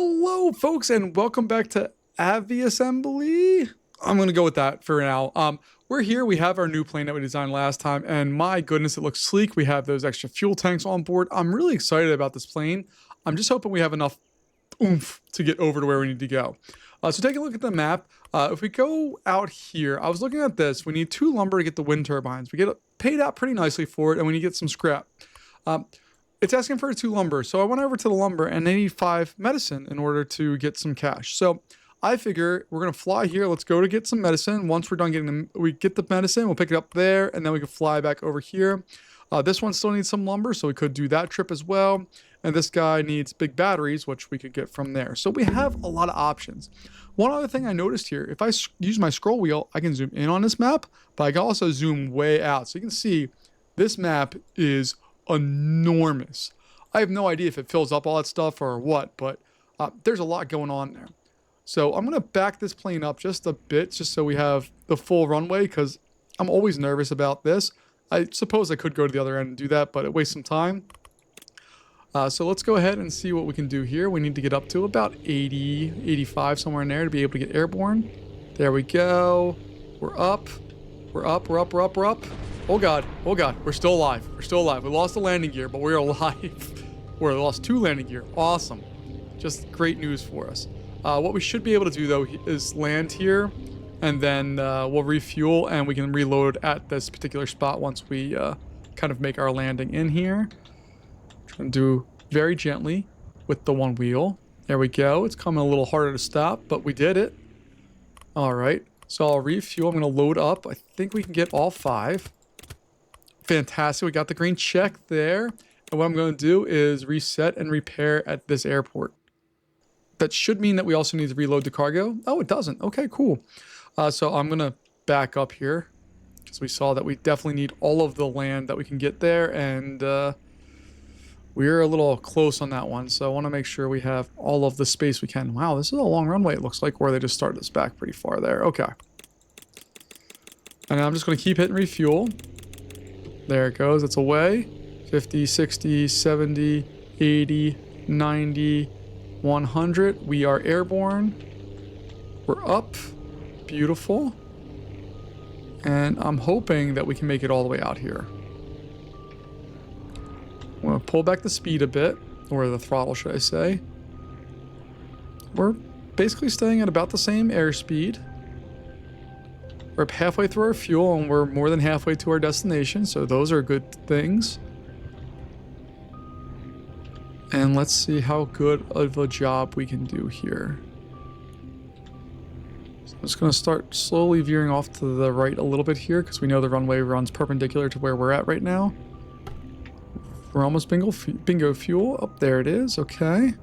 Hello, folks, and welcome back to Aviassembly. I'm going to go with that for now. We're here. We have our new plane that we designed last time, and my goodness, it looks sleek. We have those extra fuel tanks on board. I'm really excited about this plane. I'm just hoping we have enough oomph to get over to where we need to go. So take a look at the map. If we go out here, I was looking at this. We need 2 lumber to get the wind turbines. We get paid out pretty nicely for it, and we need to get some scrap. It's asking for 2 lumber, so I went over to the lumber, and they need 5 medicine in order to get some cash. So I figure we're gonna fly here. Let's go to get some medicine. Once we're done getting them, we get the medicine. We'll pick it up there, and then we can fly back over here. This one still needs some lumber, so we could do that trip as well. And this guy needs big batteries, which we could get from there. So we have a lot of options. One other thing I noticed here, if I use my scroll wheel, I can zoom in on this map, but I can also zoom way out. So you can see this map is enormous. I have no idea if it fills up all that stuff or what, but there's a lot going on there. So I'm going to back this plane up just a bit, just so we have the full runway, because I'm always nervous about this. I suppose I could go to the other end and do that, but it wastes some time. So let's go ahead and see what we can do here. We need to get up to about 80, 85, somewhere in there to be able to get airborne. There we go. We're up. We're up, we're up, we're up, we're up. Oh God, we're still alive. We're still alive. We lost the landing gear, but we're alive. We lost 2 landing gear. Awesome. Just great news for us. What we should be able to do, though, is land here, and then we'll refuel, and we can reload at this particular spot once we kind of make our landing in here. Trying to do very gently with the one wheel. There we go. It's coming a little harder to stop, but we did it. All right. So I'll refuel. I'm going to load up. I think we can get all 5. Fantastic. We got the green check there. And what I'm going to do is reset and repair at this airport. That should mean that we also need to reload the cargo. Oh, it doesn't. Okay, cool. So I'm going to back up here, because we saw that we definitely need all of the land that we can get there. And we're a little close on that one. So I want to make sure we have all of the space we can. Wow, this is a long runway, it looks like, where they just started us back pretty far there. Okay. And I'm just going to keep hitting refuel. There it goes. It's away. 50, 60, 70, 80, 90, 100. We are airborne. We're up. Beautiful. And I'm hoping that we can make it all the way out here. I'm going to pull back the speed a bit, or the throttle, should I say. We're basically staying at about the same airspeed. We're halfway through our fuel, and we're more than halfway to our destination, so those are good things. And let's see how good of a job we can do here. So I'm just going to start slowly veering off to the right a little bit here, because we know the runway runs perpendicular to where we're at right now. We're almost bingo fuel. Oh, there it is. Okay.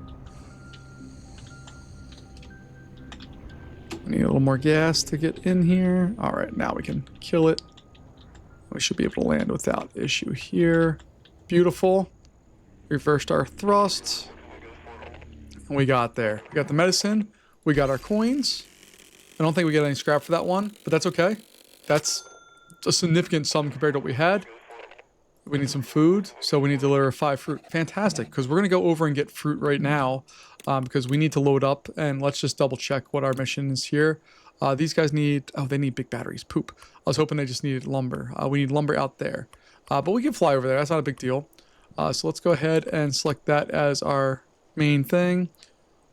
We need a little more gas to get in here. All right, now we can kill it. We should be able to land without issue here. Beautiful. Reversed our thrust. And we got there. We got the medicine. We got our coins. I don't think we get any scrap for that one, but that's okay. That's a significant sum compared to what we had. We need some food, so we need to deliver 5 fruit. Fantastic, because we're going to go over and get fruit right now, because we need to load up, and let's just double check what our mission is here. These guys need, oh, they need big batteries. Poop. I was hoping they just needed lumber. We need lumber out there, but we can fly over there. That's not a big deal. So let's go ahead and select that as our main thing.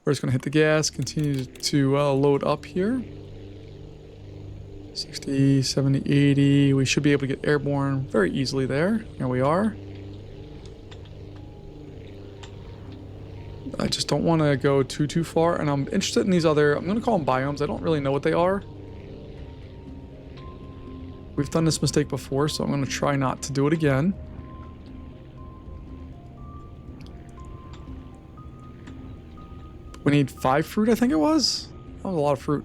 We're just going to hit the gas, continue to load up here. 60, 70, 80. We should be able to get airborne very easily there. There we are. I just don't want to go too far. And I'm interested in these other, I'm going to call them biomes. I don't really know what they are. We've done this mistake before, so I'm going to try not to do it again. We need 5 fruit, I think it was. That was a lot of fruit.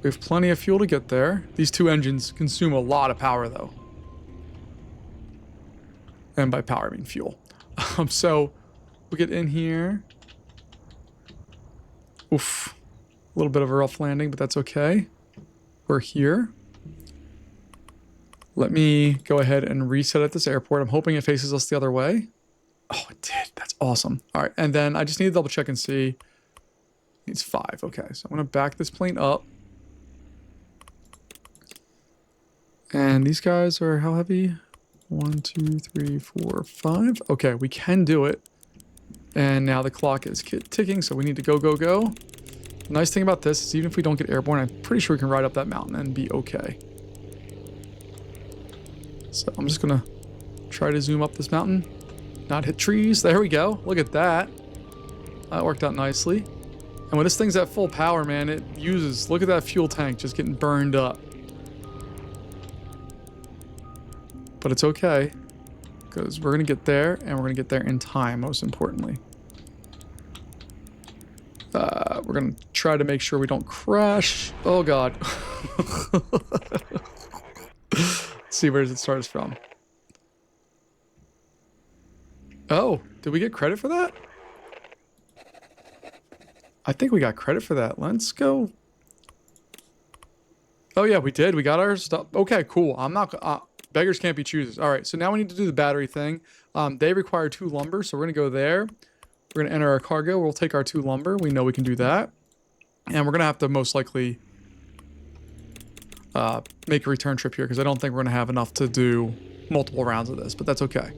We have plenty of fuel to get there. These 2 engines consume a lot of power, though. And by power, I mean fuel. So we get in here. Oof. A little bit of a rough landing, but that's okay. We're here. Let me go ahead and reset at this airport. I'm hoping it faces us the other way. Oh, it did. That's awesome. All right, and then I just need to double check and see. It's 5. Okay, so I'm gonna back this plane up. And these guys are how heavy? 1, 2, 3, 4, 5. Okay, we can do it. And now the clock is ticking, so we need to go, go, go. The nice thing about this is even if we don't get airborne, I'm pretty sure we can ride up that mountain and be okay. So I'm just gonna try to zoom up this mountain. Not hit trees. There we go. Look at that. That worked out nicely. And when this thing's at full power, man, it uses... Look at that fuel tank just getting burned up. But it's okay. Because we're going to get there, and we're going to get there in time, most importantly. We're going to try to make sure we don't crash. Oh, God. Let's see, where does it start us from? Oh, did we get credit for that? I think we got credit for that. Let's go. Oh, yeah, we did. We got our stuff. Okay, cool. I'm not... beggars can't be choosers. All right, so now we need to do the battery thing. They require 2 lumber, so we're going to go there. We're going to enter our cargo. We'll take our 2 lumber. We know we can do that. And we're going to have to most likely make a return trip here because I don't think we're going to have enough to do multiple rounds of this, but that's okay.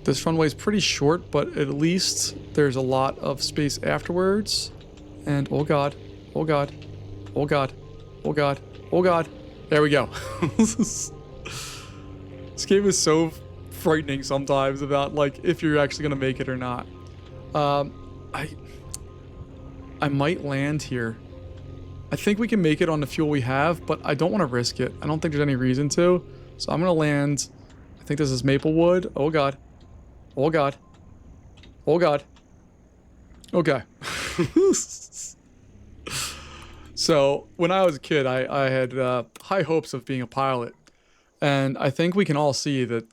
This runway is pretty short, but at least there's a lot of space afterwards. And oh God, oh God, oh God, oh God, oh God. There we go. This game is so frightening sometimes about like if you're actually gonna make it or not. I might land here. I think we can make it on the fuel we have, but I don't want to risk it. I don't think there's any reason to. So I'm gonna land. I think this is Maplewood. Oh God. Oh God. Oh God. Okay. So when I was a kid, I had high hopes of being a pilot. And I think we can all see that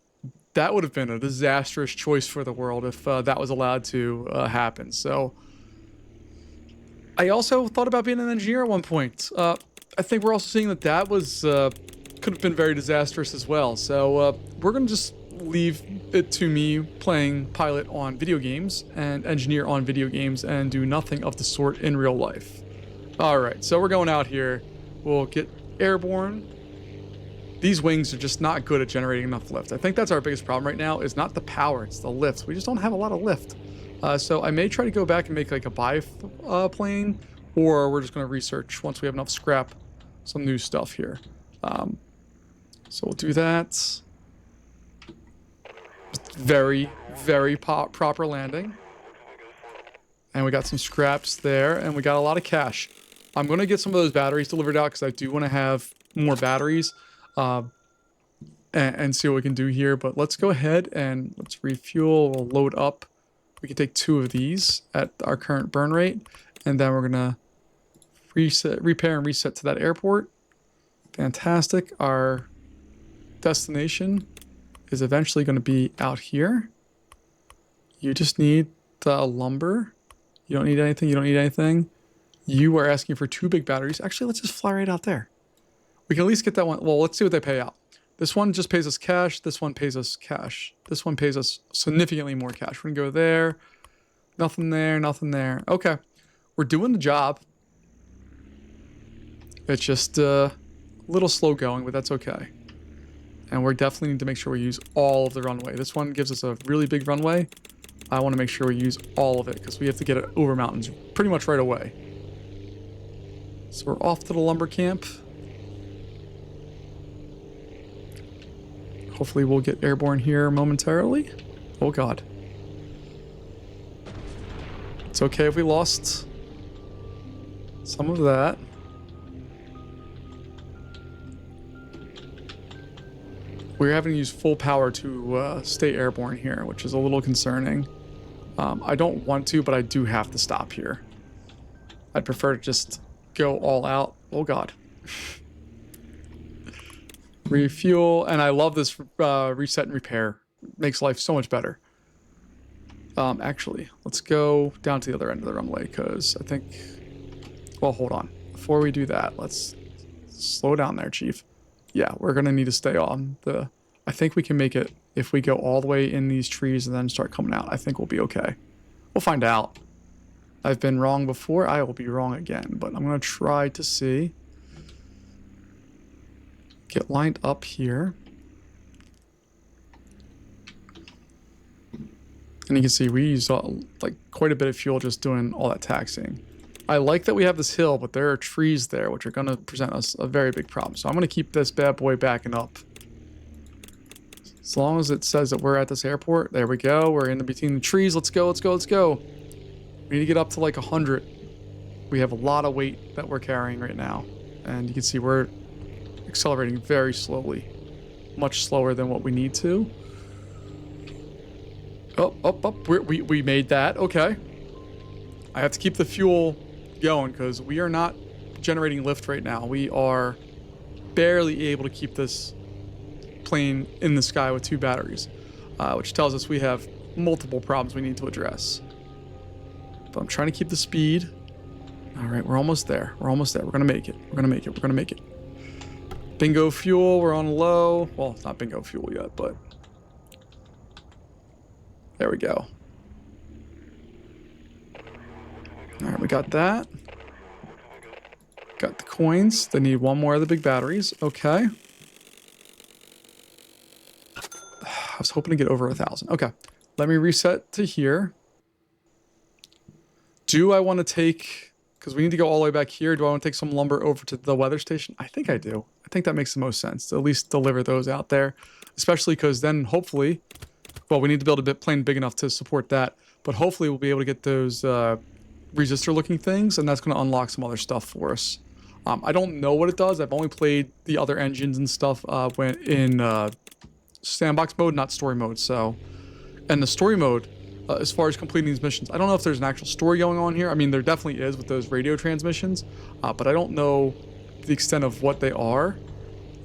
that would have been a disastrous choice for the world if that was allowed to happen. So I also thought about being an engineer at one point. I think we're also seeing that that was could have been very disastrous as well. So we're going to just leave it to me playing pilot on video games and engineer on video games and do nothing of the sort in real life. Alright, so we're going out here. We'll get airborne. These wings are just not good at generating enough lift. I think that's our biggest problem right now is not the power, it's the lift. We just don't have a lot of lift. So I may try to go back and make like a biplane, or we're just going to research once we have enough scrap some new stuff here. So we'll do that. Very, very proper landing. And we got some scraps there, and we got a lot of cash. I'm going to get some of those batteries delivered out because I do want to have more batteries and see what we can do here. But let's go ahead and let's refuel. We'll load up. We can take 2 of these at our current burn rate, and then we're going to repair and reset to that airport. Fantastic. Our destination is eventually going to be out here. You just need the lumber. You don't need anything. You don't need anything. You are asking for 2 big batteries. Actually, let's just fly right out there. We can at least get that one. Well, let's see what they pay out. This one just pays us cash. This one pays us cash. This one pays us significantly more cash. We're going to go there. Nothing there. Nothing there. Okay. We're doing the job. It's just a little slow going, but that's okay. And we definitely need to make sure we use all of the runway. This one gives us a really big runway. I want to make sure we use all of it because we have to get it over mountains pretty much right away. So we're off to the lumber camp. Hopefully we'll get airborne here momentarily. Oh God. It's okay if we lost some of that. We're having to use full power to stay airborne here, which is a little concerning. I don't want to, but I do have to stop here. I'd prefer to just go all out. Oh God. Refuel, and I love this reset and repair. Makes life so much better. Actually, let's go down to the other end of the runway, because I think... Well, hold on. Before we do that, let's slow down there, Chief. Yeah, we're going to need to stay on the... I think we can make it if we go all the way in these trees and then start coming out. I think we'll be okay. We'll find out. I've been wrong before. I will be wrong again, but I'm going to try to see. Get lined up here. And you can see we used like quite a bit of fuel just doing all that taxiing. I like that we have this hill, but there are trees there, which are going to present us a very big problem. So I'm going to keep this bad boy backing up. As long as it says that we're at this airport. There we go. We're in between the trees. Let's go, let's go, let's go. We need to get up to like 100. We have a lot of weight that we're carrying right now. And you can see we're accelerating very slowly. Much slower than what we need to. Oh, up, up. We made that. Okay. I have to keep the fuel going because we are not generating lift right now. We are barely able to keep this plane in the sky with 2 batteries, which tells us we have multiple problems we need to address. But I'm trying to keep the speed. All right, we're almost there. We're almost there. We're going to make it. We're going to make it. We're going to make it. Bingo fuel. We're on low. Well, it's not bingo fuel yet, but there we go. All right, we got that. Got the coins. They need 1 more of the big batteries. Okay. I was hoping to get over 1,000. Okay. Let me reset to here. Do I want to take... Because we need to go all the way back here. Do I want to take some lumber over to the weather station? I think I do. I think that makes the most sense to at least deliver those out there. Especially because then hopefully... Well, we need to build a plane big enough to support that. But hopefully we'll be able to get those resistor looking things. And that's going to unlock some other stuff for us. I don't know what it does. I've only played the other engines and stuff when in sandbox mode, not story mode. So, and the story mode, as far as completing these missions, I don't know if there's an actual story going on here. I mean, there definitely is with those radio transmissions. But I don't know the extent of what they are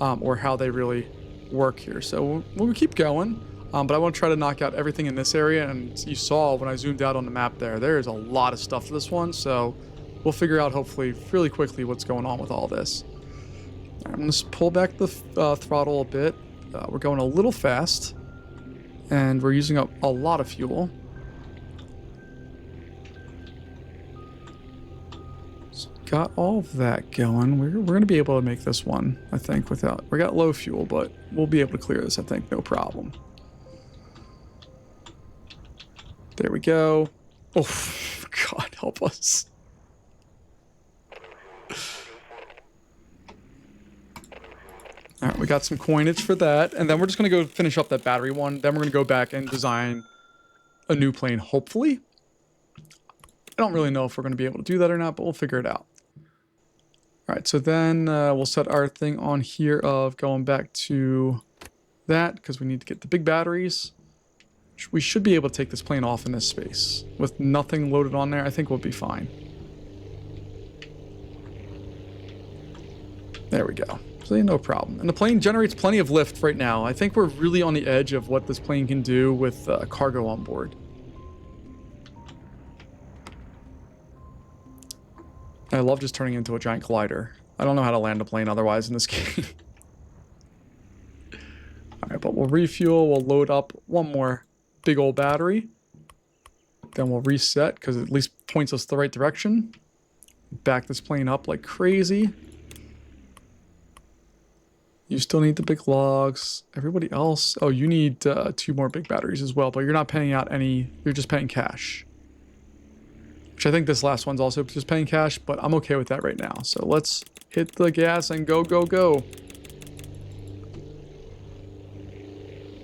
or how they really work here. So we'll keep going. But I want to try to knock out everything in this area. And you saw when I zoomed out on the map there is a lot of stuff to this one. So we'll figure out hopefully really quickly what's going on with all this. All right, I'm going to pull back the throttle a bit. We're going a little fast. And we're using up a lot of fuel. So got all of that going. We're going to be able to make this one, I think, without... We got low fuel, but we'll be able to clear this, I think, no problem. There we go. Oh, God, help us. All right, we got some coinage for that. And then we're just going to go finish up that battery one. Then we're going to go back and design a new plane, hopefully. I don't really know if we're going to be able to do that or not, but we'll figure it out. All right, so then we'll set our thing on here of going back to that because we need to get the big batteries. We should be able to take this plane off in this space. With nothing loaded on there, I think we'll be fine. There we go. So no problem. And the plane generates plenty of lift right now. I think we're really on the edge of what this plane can do with cargo on board. I love just turning into a giant collider. I don't know how to land a plane otherwise in this game. Alright, but we'll refuel. We'll load up 1 more big old battery. Then we'll reset because it at least points us the right direction. Back this plane up like crazy. You still need the big logs. Everybody else... Oh, you need 2 more big batteries as well, but you're not paying out any... You're just paying cash. Which I think this last one's also just paying cash, but I'm okay with that right now. So let's hit the gas and go, go, go.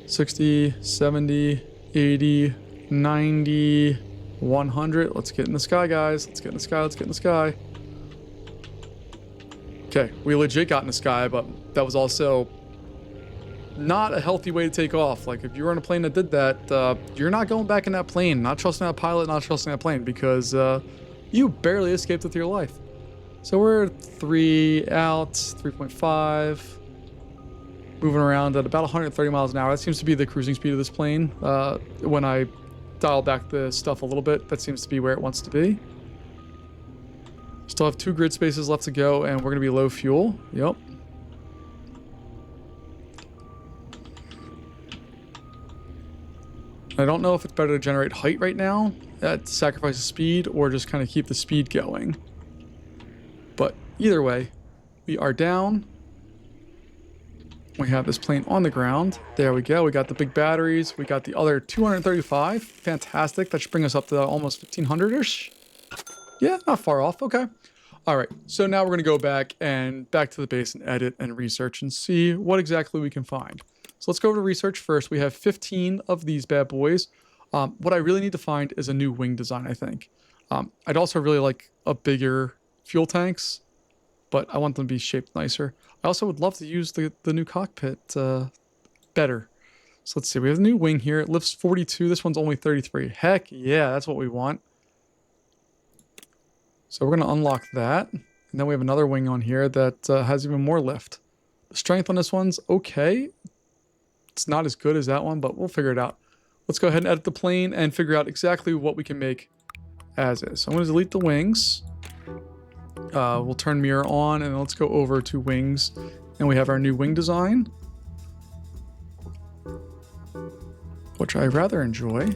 60, 70, 80, 90, 100. Let's get in the sky, guys. Let's get in the sky. Let's get in the sky. Okay, we legit got in the sky, but that was also not a healthy way to take off. Like, if you were on a plane that did that, you're not going back in that plane. Not trusting that pilot, not trusting that plane, because you barely escaped with your life. So we're 3 out, 3.5. Moving around at about 130 miles an hour. That seems to be the cruising speed of this plane. When I dial back the stuff a little bit, that seems to be where it wants to be. Still have 2 grid spaces left to go, and we're going to be low fuel. Yep. I don't know if it's better to generate height right now at sacrifice of speed or just kind of keep the speed going. But either way, we are down. We have this plane on the ground. There we go. We got the big batteries. We got the other 235. Fantastic. That should bring us up to almost 1500-ish. Yeah, not far off. Okay. All right. So now we're going to go back to the base and edit and research and see what exactly we can find. So let's go over to research first. We have 15 of these bad boys. What I really need to find is a new wing design, I think. I'd also really like a bigger fuel tanks, but I want them to be shaped nicer. I also would love to use the new cockpit better. So let's see. We have a new wing here. It lifts 42. This one's only 33. Heck yeah, that's what we want. So we're going to unlock that. And then we have another wing on here that has even more lift. The strength on this one's okay. It's not as good as that one, but we'll figure it out. Let's go ahead and edit the plane and figure out exactly what we can make as is. So I'm going to delete the wings. We'll turn mirror on and let's go over to wings. And we have our new wing design, which I rather enjoy.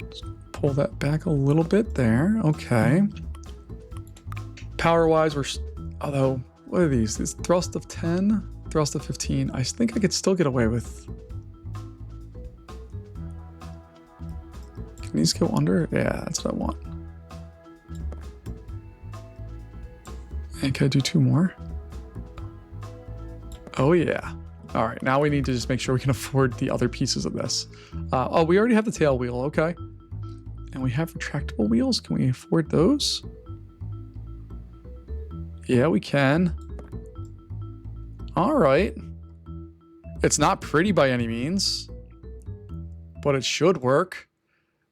Let's pull that back a little bit there. Okay. Power-wise, although, what are these? This thrust of 10, thrust of 15. I think I could still get away with. Can these go under? Yeah, that's what I want. And can I do 2 more? Oh yeah. All right, now we need to just make sure we can afford the other pieces of this. Oh, we already have the tail wheel, okay. And we have retractable wheels. Can we afford those? Yeah, we can. All right. It's not pretty by any means, but it should work.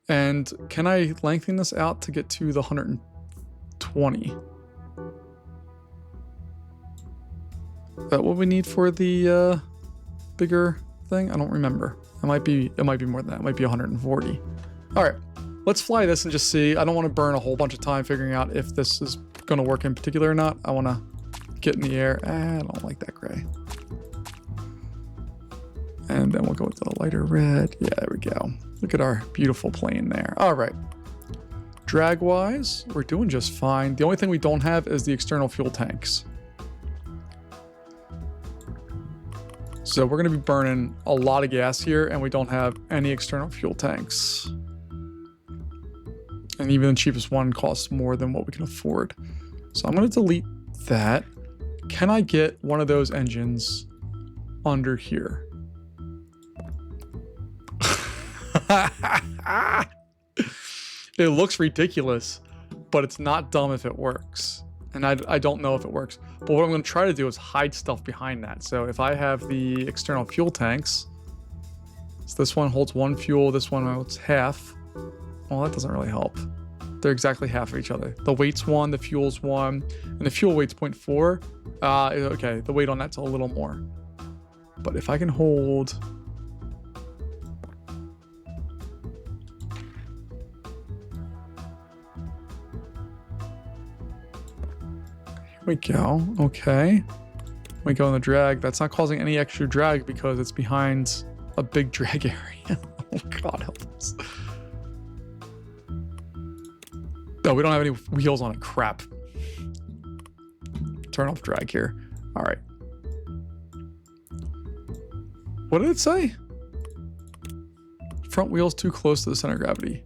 And can I lengthen this out to get to the 120? Is that what we need for the bigger thing? I don't remember. It might be more than that. It might be 140. All right, let's fly this and just see. I don't want to burn a whole bunch of time figuring out if this is going to work in particular or not. I want to get in the air. I don't like that gray. And then we'll go with the lighter red. Yeah, there we go. Look at our beautiful plane there. All right. Drag-wise, we're doing just fine. The only thing we don't have is the external fuel tanks. So we're going to be burning a lot of gas here, and we don't have any external fuel tanks. And even the cheapest one costs more than what we can afford. So I'm going to delete that. Can I get one of those engines under here? It looks ridiculous, but it's not dumb if it works. And I don't know if it works. But what I'm going to try to do is hide stuff behind that. So if I have the external fuel tanks, so this one holds 1 fuel, this one holds half. Well, that doesn't really help. They're exactly half of each other. The weight's 1, the fuel's 1, and the fuel weight's 0.4. Okay, the weight on that's a little more. But if I can hold... we go. Okay. We go in the drag. That's not causing any extra drag because it's behind a big drag area. Oh God, help us. No, we don't have any wheels on it. Crap. Turn off drag here. All right. What did it say? Front wheels too close to the center of gravity.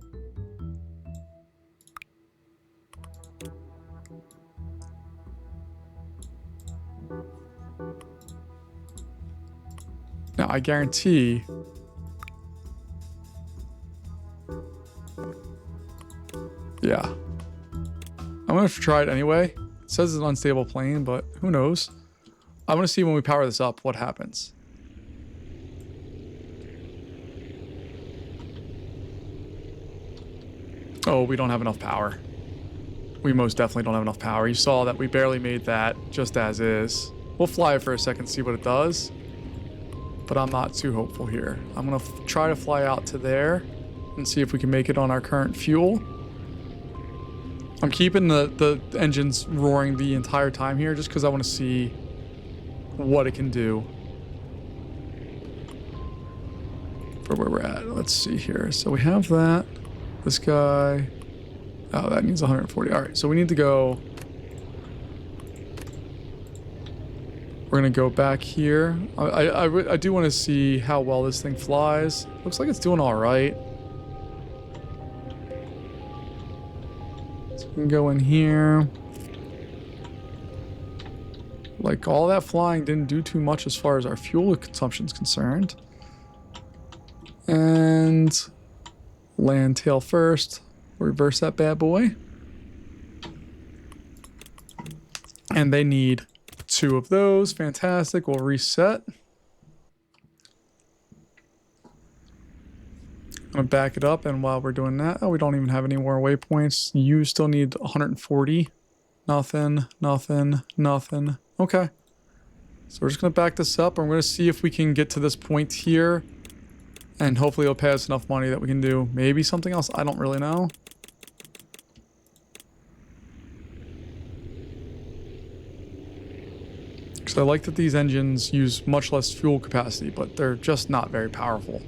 Now, I guarantee yeah. I'm going to try it anyway. It says it's an unstable plane, but who knows? I'm going to see when we power this up what happens. Oh, we don't have enough power. We most definitely don't have enough power. You saw that we barely made that just as is. We'll fly it for a second, see what it does. But I'm not too hopeful here. I'm going to try to fly out to there and see if we can make it on our current fuel. I'm keeping the engines roaring the entire time here just because I want to see what it can do where we're at. Let's see here. So we have that. This guy. Oh, that needs 140. All right, so we need to go. We're going to go back here. I do want to see how well this thing flies. Looks like it's doing all right. So we can go in here. Like, all that flying didn't do too much as far as our fuel consumption is concerned. And land tail first. Reverse that bad boy. And they need 2 of those. Fantastic. We'll reset. I'm going to back it up, and while we're doing that, oh, we don't even have any more waypoints. You still need 140. Nothing, nothing, nothing. Okay. So we're just going to back this up, and we're going to see if we can get to this point here, and hopefully it'll pay us enough money that we can do maybe something else. I don't really know. Because I like that these engines use much less fuel capacity, but they're just not very powerful.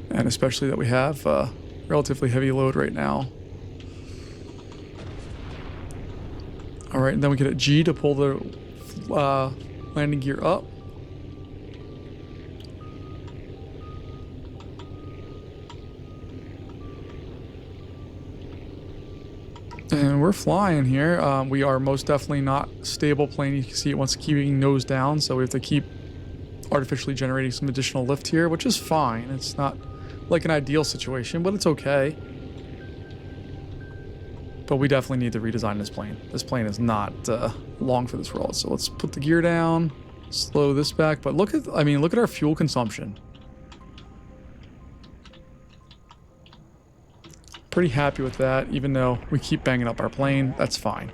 And especially that we have a relatively heavy load right now. Alright, and then we get a G to pull the landing gear up. And we're flying here. We are most definitely not stable plane. You can see it wants to keep being nose down, so we have to keep artificially generating some additional lift here, which is fine. It's not like an ideal situation, but it's okay. But we definitely need to redesign this plane. This plane is not long for this world. So let's put the gear down, slow this back. But look at, I mean, look at our fuel consumption. Pretty happy with that, even though we keep banging up our plane. That's fine.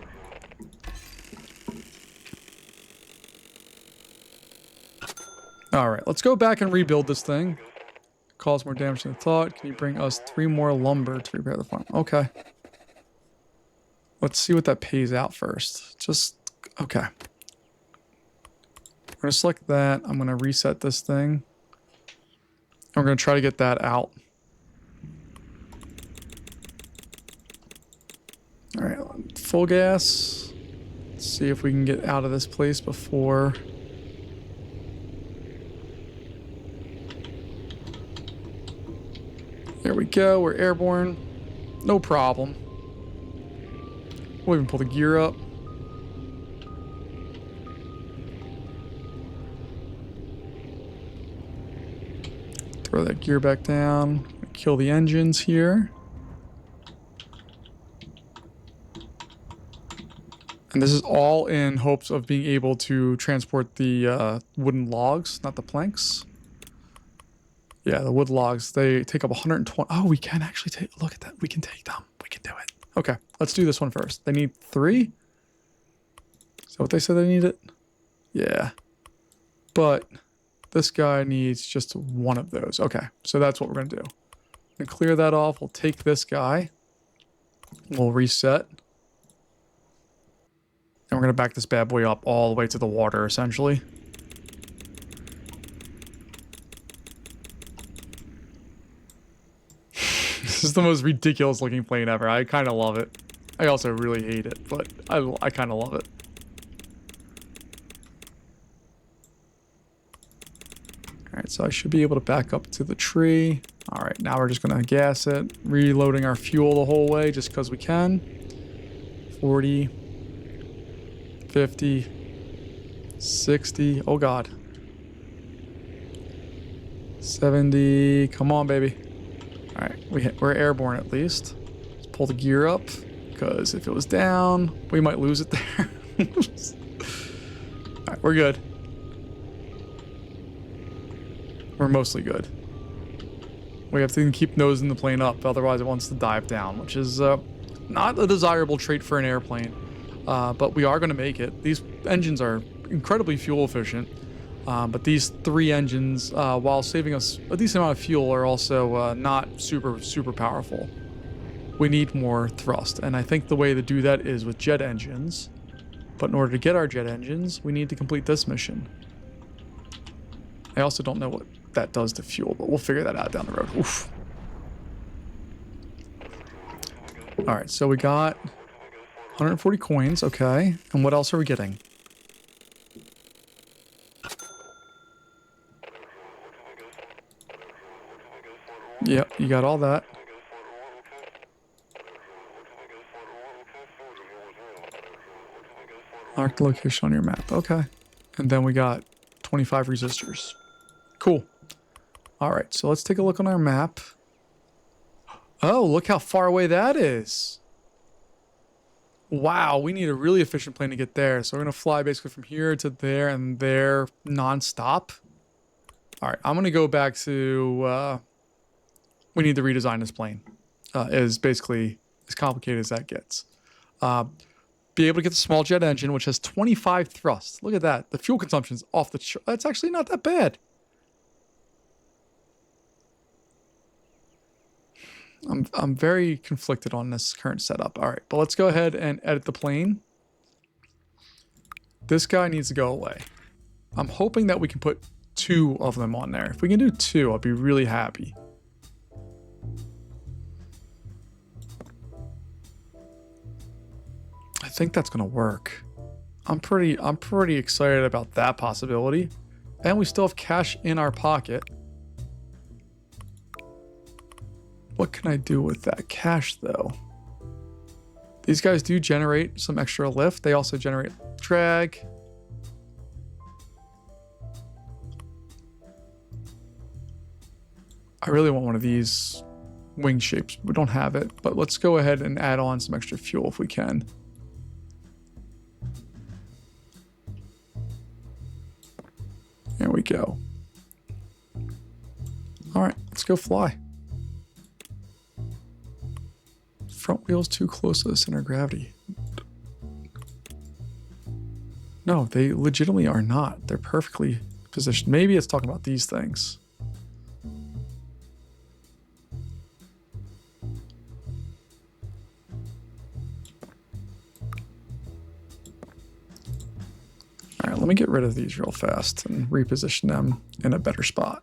All right, let's go back and rebuild this thing. Cause more damage than thought. Can you bring us 3 more lumber to repair the farm? Okay. Let's see what that pays out first. Just, okay. We're going to select that. I'm going to reset this thing. And we're going to try to get that out. All right, full gas. Let's see if we can get out of this place before... There we go, we're airborne. No problem. We'll even pull the gear up. Throw that gear back down. Kill the engines here. And this is all in hopes of being able to transport the wooden logs, not the planks. Yeah, the wood logs, they take up 120. Oh, we can actually take, look at that. We can take them. We can do it. Okay, let's do this one first. They need 3. Is that what they said they needed? Yeah. But this guy needs just 1 of those. Okay, so that's what we're going to do. I'm going to clear that off. We'll take this guy. We'll reset. And we're going to back this bad boy up all the way to the water, essentially. This is the most ridiculous looking plane ever. I kind of love it. I also really hate it, but I kind of love it. Alright, so I should be able to back up to the tree. Alright, now we're just going to gas it. Reloading our fuel the whole way just because we can. 40. 50. 60. Oh god. 70. Come on, baby. Alright, we're airborne at least. Let's pull the gear up, because if it was down, we might lose it there. Alright, we're good. We're mostly good. We have to keep nosing the plane up, otherwise it wants to dive down, which is not a desirable trait for an airplane. But we are going to make it. These engines are incredibly fuel efficient. But these 3 engines, while saving us a decent amount of fuel, are also not super powerful. We need more thrust, and I think the way to do that is with jet engines. But in order to get our jet engines, we need to complete this mission. I also don't know what that does to fuel, but we'll figure that out down the road. Oof. All right, so we got 140 coins. Okay. And what else are we getting? Yep, you got all that. Mark the location on your map. Okay. And then we got 25 resistors. Cool. All right, so let's take a look on our map. Oh, look how far away that is. Wow, we need a really efficient plane to get there. So we're going to fly basically from here to there and there non-stop. All right, I'm going to go back to... we need to redesign this plane. Is basically as complicated as that gets. Be able to get the small jet engine, which has 25 thrusts. Look at that. The fuel consumption's off the chart. That's actually not that bad. I'm very conflicted on this current setup. All right, but let's go ahead and edit the plane. This guy needs to go away. I'm hoping that we can put 2 of them on there. If we can do 2, I'll be really happy. I think that's gonna work. I'm pretty excited about that possibility. And we still have cash in our pocket. What can I do with that cash, though? These guys do generate some extra lift. They also generate drag. I really want one of these wing shapes. We don't have it, but let's go ahead and add on some extra fuel if we can. There we go. All right, let's go fly. Front wheel's too close to the center of gravity. No, they legitimately are not. They're perfectly positioned. Maybe it's talking about these things. All right, let me get rid of these real fast and reposition them in a better spot.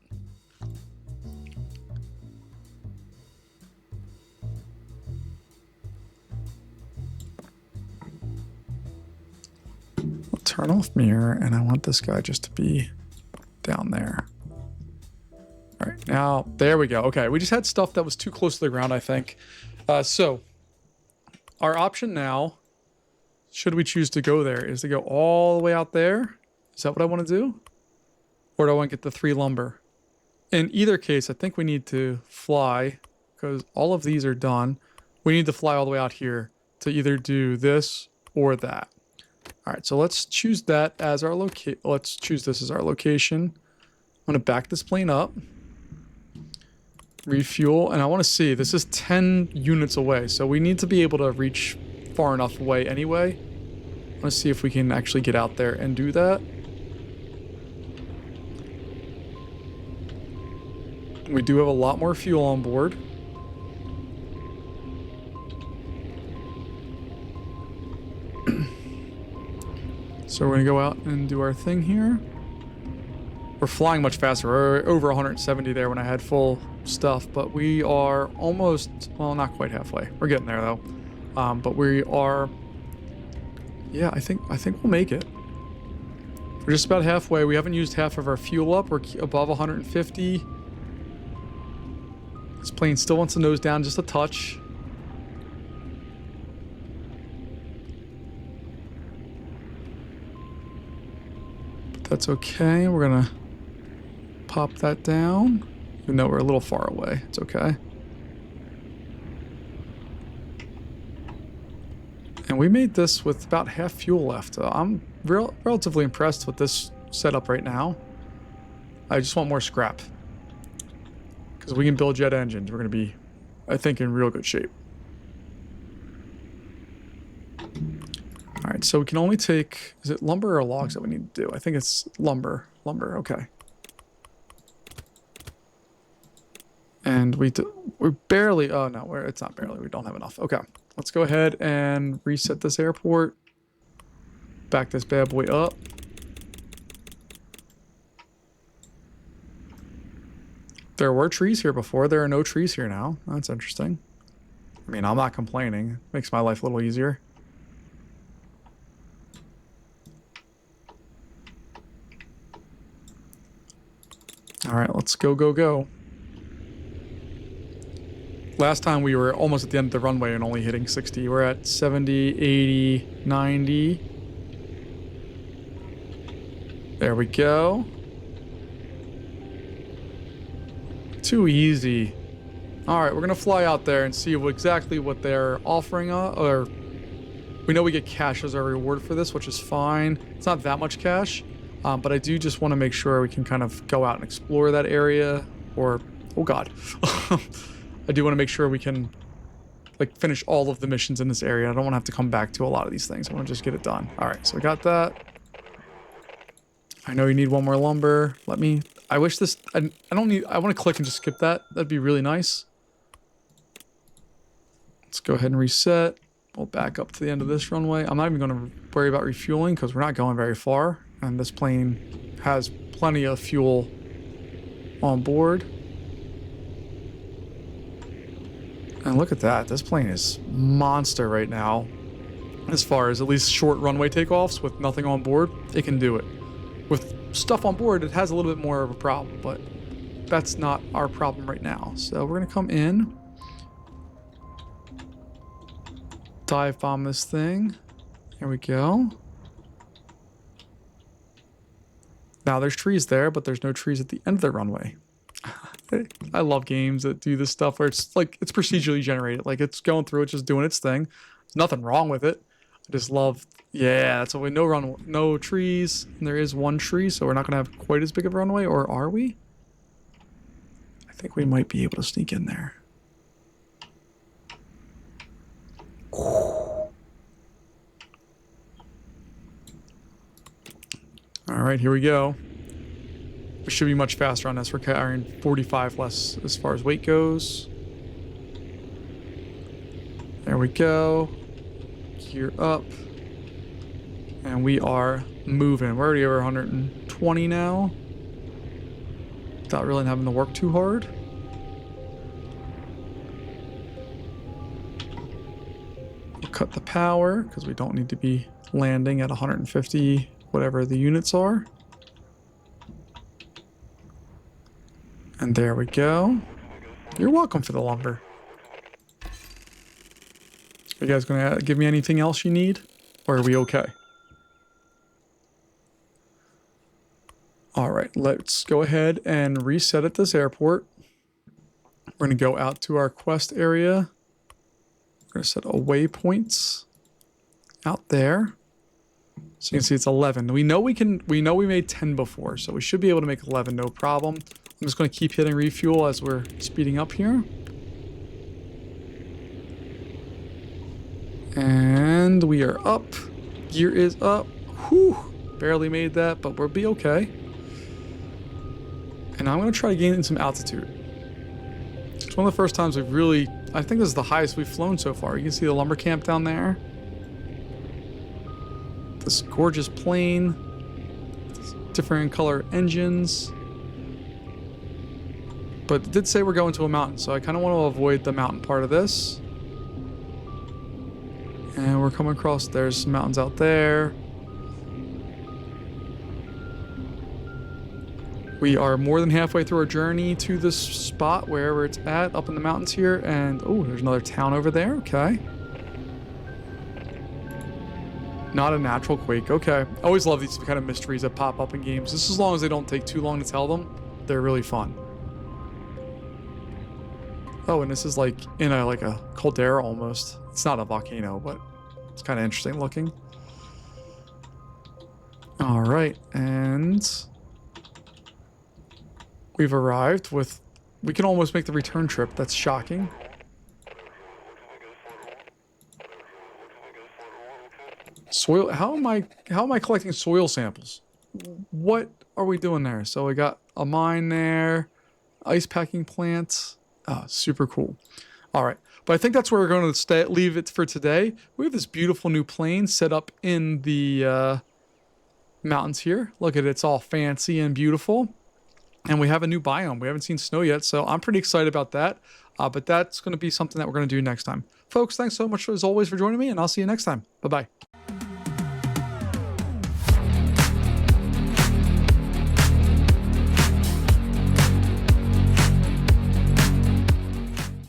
Turn off mirror, and I want this guy just to be down there. All right, now there we go. Okay, we just had stuff that was too close to the ground, I think. So our option now, should we choose to go there, is to go all the way out there. Is that what I want to do? Or do I want to get the 3 lumber? In either case, I think we need to fly, because all of these are done. We need to fly all the way out here to either do this or that. All right, so let's choose that as our location. Let's choose this as our location. I'm going to back this plane up. Refuel, and I want to see, this is 10 units away, so we need to be able to reach far enough away anyway. I want to see if we can actually get out there and do that. We do have a lot more fuel on board. So we're going to go out and do our thing here. We're flying much faster. We're over 170 there when I had full stuff, but we are almost, well, not quite halfway. We're getting there though. But we are, yeah, I think we'll make it. We're just about halfway. We haven't used half of our fuel up. We're above 150. This plane still wants to nose down just a touch. That's okay. We're gonna pop that down. Even though we're a little far away, it's okay. And we made this with about half fuel left. I'm relatively impressed with this setup right now. I just want more scrap. Because we can build jet engines. We're gonna be, I think, in real good shape. All right, so we can only take, is it lumber or logs that we need to do? I think it's lumber. Lumber, okay. And we're barely, oh no, it's not barely, we don't have enough. Okay, let's go ahead and reset this airport. Back this bad boy up. There were trees here before. There are no trees here now. That's interesting. I mean, I'm not complaining. Makes my life a little easier. All right, let's go, go, go. Last time we were almost at the end of the runway and only hitting 60. We're at 70, 80, 90. There we go. Too easy. All right, we're going to fly out there and see exactly what they're offering us. Or we know we get cash as our reward for this, which is fine. It's not that much cash. But I do just want to make sure we can kind of go out and explore that area. Or, oh God. I do want to make sure we can like finish all of the missions in this area. I don't want to have to come back to a lot of these things. I want to just get it done. All right, so we got that. I know you need one more lumber. Let me, I wish this, I don't need, I want to click and just skip that. That'd be really nice. Let's go ahead and reset. We'll back up to the end of this runway. I'm not even going to worry about refueling because we're not going very far. And this plane has plenty of fuel on board. And look at that. This plane is monster right now. As far as at least short runway takeoffs with nothing on board, it can do it. With stuff on board, it has a little bit more of a problem, but that's not our problem right now. So we're going to come in. Dive bomb this thing. Here we go. Now there's trees there, but there's no trees at the end of the runway. I love games that do this stuff where it's like it's procedurally generated. Like it's going through it, just doing its thing. There's nothing wrong with it. I just love, yeah, that's what we know. No trees. And there is one tree, so we're not gonna have quite as big of a runway, or are we? I think we might be able to sneak in there. All right, here we go. We should be much faster on this. We're carrying 45 less as far as weight goes. There we go. Gear up. And we are moving. We're already over 120 now. Without really having to work too hard. We'll cut the power because we don't need to be landing at 150, whatever the units are. And there we go. You're welcome for the lumber. Are you guys gonna give me anything else you need? Or are we okay? Alright, let's go ahead and reset at this airport. We're gonna go out to our quest area. We're gonna set waypoints out there. So you can see it's 11. We know we made 10 before, so we should be able to make 11, no problem. I'm just going to keep hitting refuel as we're speeding up here. And we are up. Gear is up. Whew. Barely made that, but we'll be okay. And I'm going to try to gain some altitude. It's one of the first times we've really, I think this is the highest we've flown so far. You can see the lumber camp down there. This gorgeous plane. Different color engines. But it did say we're going to a mountain, so I kind of want to avoid the mountain part of this. And we're coming across, there's some mountains out there. We are more than halfway through our journey to this spot, wherever it's at, up in the mountains here. And, oh, there's another town over there. Okay. Not a natural quake. Okay. I always love these kind of mysteries that pop up in games. Just as long as they don't take too long to tell them, they're really fun. Oh, and this is like in a like a caldera almost. It's not a volcano, but it's kind of interesting looking. All right, and we've arrived with. We can almost make the return trip. That's shocking. Soil. How am I collecting soil samples? What are we doing there? So we got a mine there, ice packing plants. Oh, super cool. All right. But I think that's where we're going to leave it for today. We have this beautiful new plane set up in the mountains here. Look at it. It's all fancy and beautiful. And we have a new biome. We haven't seen snow yet, so I'm pretty excited about that. But that's going to be something that we're going to do next time. Folks, thanks so much as always for joining me, and I'll see you next time. Bye-bye.